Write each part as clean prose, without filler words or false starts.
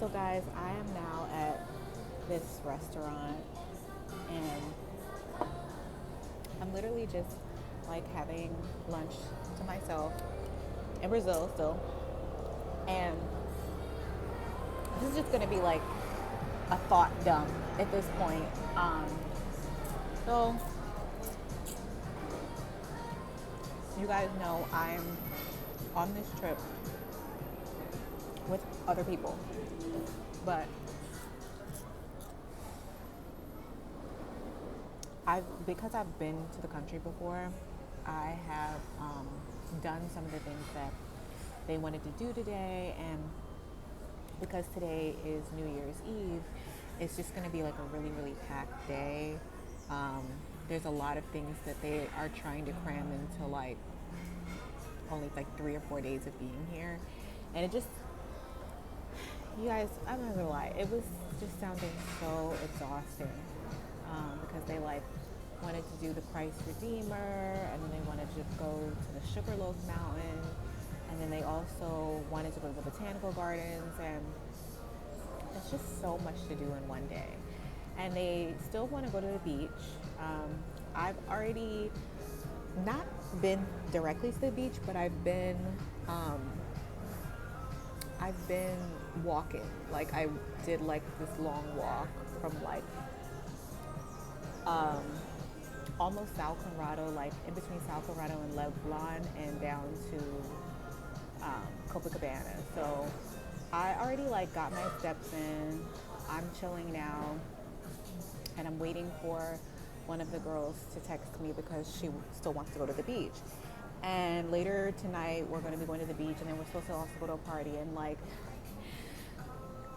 So guys, I am now at this restaurant and I'm literally just like having lunch to myself in Brazil still. And this is just gonna be like a thought dump at this point. So you guys know I'm on this trip with other people, but because I've been to the country before, I have done some of the things that they wanted to do today, and because today is New Year's Eve, it's just going to be like a really, really packed day. Um, there's a lot of things that they are trying to cram into like only like 3 or 4 days of being here, and it just, you guys, I'm not gonna lie, it was just sounding so exhausting because they like wanted to do the Christ Redeemer, and then they wanted to go to the Sugarloaf Mountain, and then they also wanted to go to the Botanical Gardens, and it's just so much to do in one day. And they still want to go to the beach. I've already not been directly to the beach, but um, I've been walking. Like I did like this long walk from like um, almost South Colorado, like in between South Colorado and Leblon, and down to Copacabana. So I already like got my steps in. I'm chilling now, and I'm waiting for one of the girls to text me because she still wants to go to the beach. And later tonight, we're going to be going to the beach, and then we're supposed to also go to a party. And like,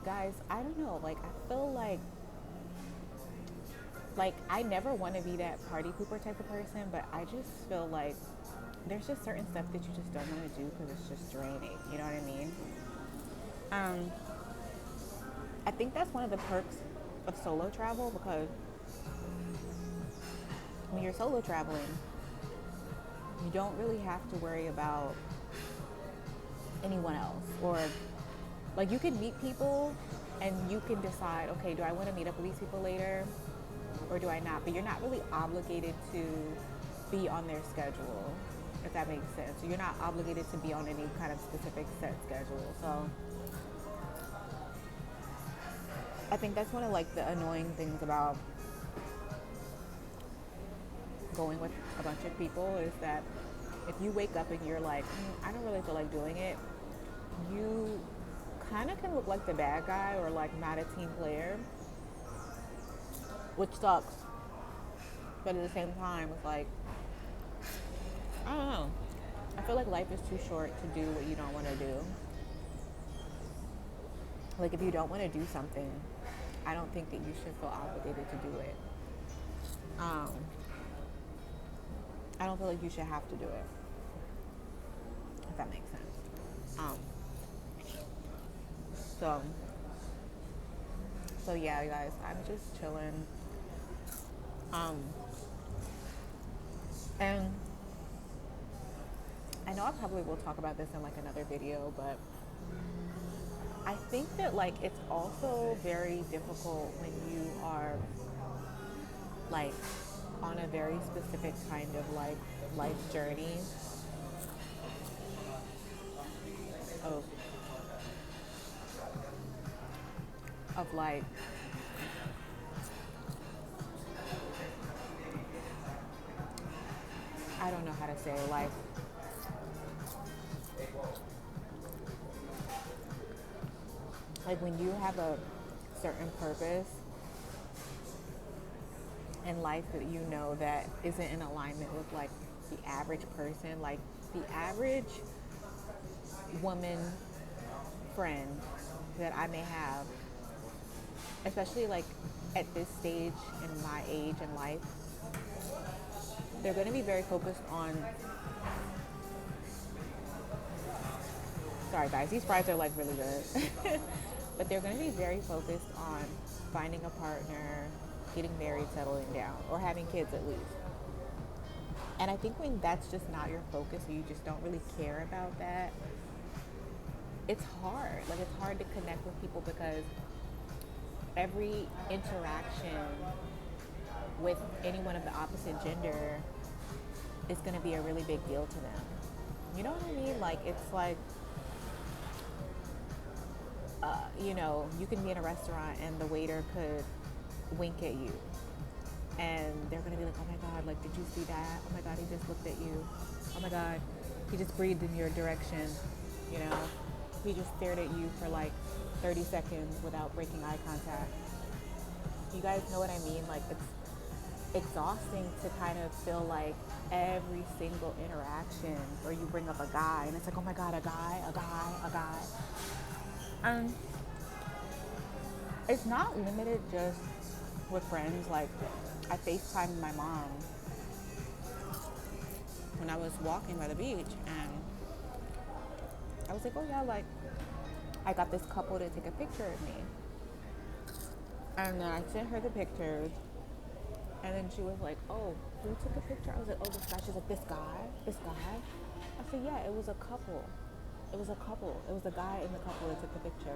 guys, I don't know. Like, I feel like I never want to be that party pooper type of person, but I just feel like there's just certain stuff that you just don't want to do because it's just draining. You know what I mean? Um, I think that's one of the perks of solo travel, because when you're solo traveling, you don't really have to worry about anyone else, or like you can meet people and you can decide, okay, do I want to meet up with these people later or do I not? But you're not really obligated to be on their schedule, if that makes sense. You're not obligated to be on any kind of specific set schedule. So I think that's one of like the annoying things about going with a bunch of people, is that if you wake up and you're like, I don't really feel like doing it, you kind of can look like the bad guy or like not a team player, which sucks. But at the same time, it's like, I don't know. I feel like life is too short to do what you don't want to do. Like if you don't want to do something, I don't think that you should feel obligated to do it. Um, I don't feel like you should have to do it, if that makes sense. So, so yeah, you guys, I'm just chilling. Um, and I know I probably will talk about this in like another video, but I think that like it's also very difficult when you are like on a very specific kind of like life journey of like I don't know how to say, like when you have a certain purpose in life that you know that isn't in alignment with like the average person, like the average woman friend that I may have, especially like at this stage in my age in life, they're going to be very focused on, sorry guys, these fries are like really good. But they're going to be very focused on finding a partner, getting married, settling down, or having kids at least. And I think when that's just not your focus, or you just don't really care about that, it's hard. Like, it's hard to connect with people because every interaction with anyone of the opposite gender is going to be a really big deal to them. You know what I mean? Like, it's like, you can be in a restaurant and the waiter could wink at you. And they're going to be like, oh my God, like, did you see that? Oh my God, he just looked at you. Oh my God, he just breathed in your direction. You know, he just stared at you for like 30 seconds without breaking eye contact. You guys know what I mean? Like, it's exhausting to kind of feel like every single interaction where you bring up a guy and it's like, oh my God, a guy, a guy, a guy. It's not limited just with friends. Like, I FaceTimed my mom when I was walking by the beach, and I was like, oh yeah, like, I got this couple to take a picture of me. And then I sent her the pictures, and then she was like, oh, who took a picture? I was like, oh, this guy. She's like, this guy? This guy? I said, yeah, it was a couple. It was a couple. It was a guy and the couple that took the picture.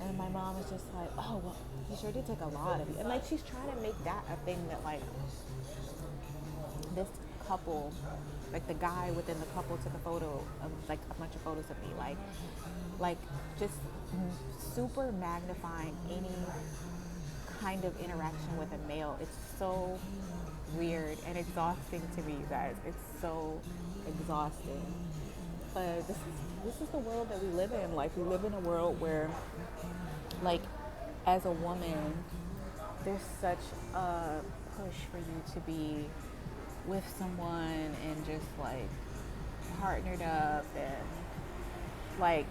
And my mom was just like, oh, well, he sure did take a lot of you. And like, she's trying to make that a thing that like this couple, like the guy within the couple took a photo of like a bunch of photos of me. Like just super magnifying any kind of interaction with a male. It's so weird and exhausting to me, you guys. It's so exhausting. But this is the world that we live in. Like, we live in a world where, like, as a woman, there's such a push for you to be with someone and just like partnered up, and like,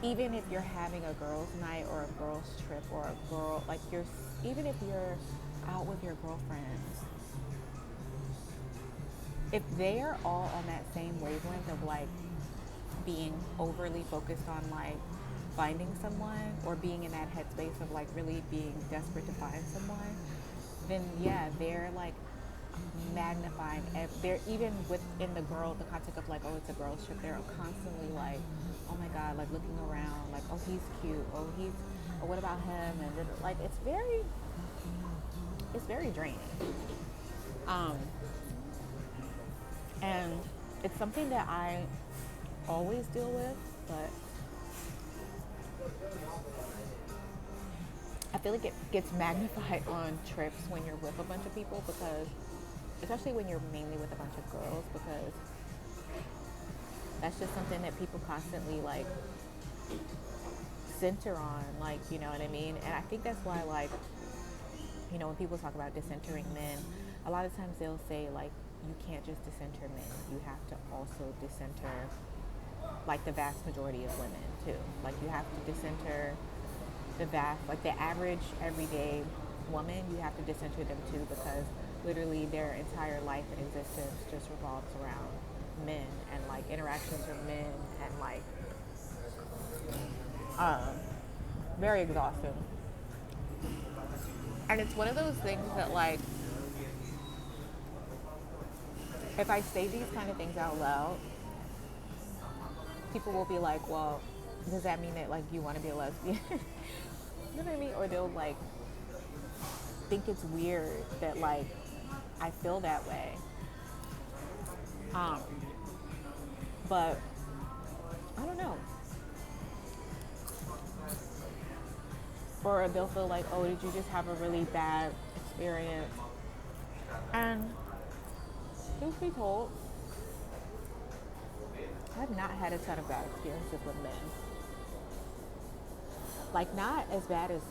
even if you're having a girls' night or a girls' trip or a girl, like, even if you're out with your girlfriends, if they're all on that same wavelength of like being overly focused on like finding someone, or being in that headspace of like really being desperate to find someone, then yeah, they're like magnifying. They're even within the concept of like, oh, it's a girls' trip. They're constantly like, oh my God, like looking around, like, oh, he's cute. Oh, what about him? And like, it's very draining. And it's something that I always deal with, but I feel like it gets magnified on trips when you're with a bunch of people, because especially when you're mainly with a bunch of girls, because that's just something that people constantly like center on, like, you know what I mean? And I think that's why, like, you know, when people talk about decentering men, a lot of times they'll say like, you can't just decenter men, you have to also decenter like the vast majority of women too. Like, you have to decenter like the average everyday woman, you have to decenter them too, because literally their entire life and existence just revolves around men and like interactions with men, and like very exhausting. And it's one of those things that, like, if I say these kind of things out loud, people will be like, well, does that mean that like you want to be a lesbian? You know what I mean? Or they'll like think it's weird that like I feel that way. But I don't know. Or they'll feel like, oh, did you just have a really bad experience? And truth be told, I've not had a ton of bad experiences with men. Like, not as bad as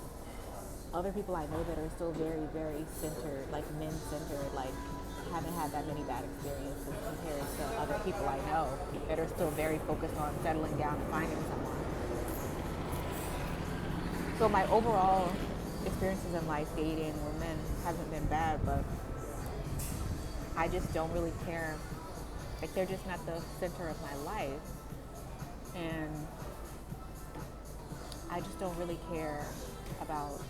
other people I know that are still very, very centered, like men-centered, like haven't had that many bad experiences compared to other people I know that are still very focused on settling down and finding someone. So my overall experiences in life dating with men hasn't been bad, but I just don't really care. Like, they're just not the center of my life. And I just don't really care about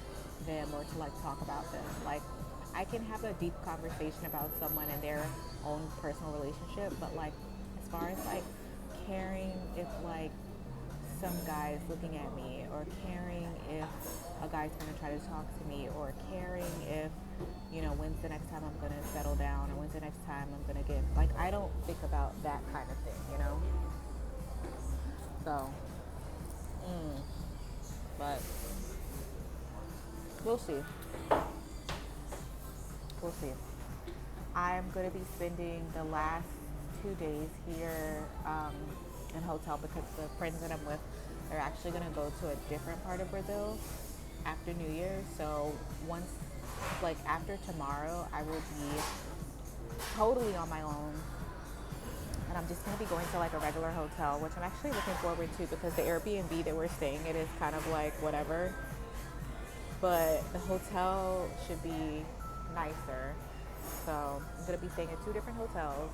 them or to like talk about them. Like, I can have a deep conversation about someone and their own personal relationship, but like, as far as like caring if like some guy is looking at me, or caring if a guy's going to try to talk to me, or caring if, you know, when's the next time I'm going to settle down, or when's the next time I'm going to get, like, I don't think about that kind of thing, you know? So, but we'll see. We'll see. I'm going to be spending the last 2 days here in a hotel because the friends that I'm with are actually going to go to a different part of Brazil after New Year's. So once, like after tomorrow, I will be totally on my own. And I'm just going to be going to like a regular hotel, which I'm actually looking forward to because the Airbnb that we're staying at is kind of like whatever. But the hotel should be nicer. So I'm going to be staying at 2 different hotels.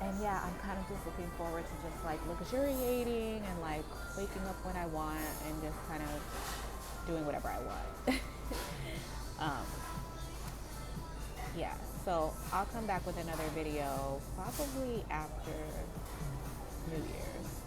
And yeah, I'm kind of just looking forward to just like luxuriating and like waking up when I want and just kind of doing whatever I want. Yeah, so I'll come back with another video probably after New Year's.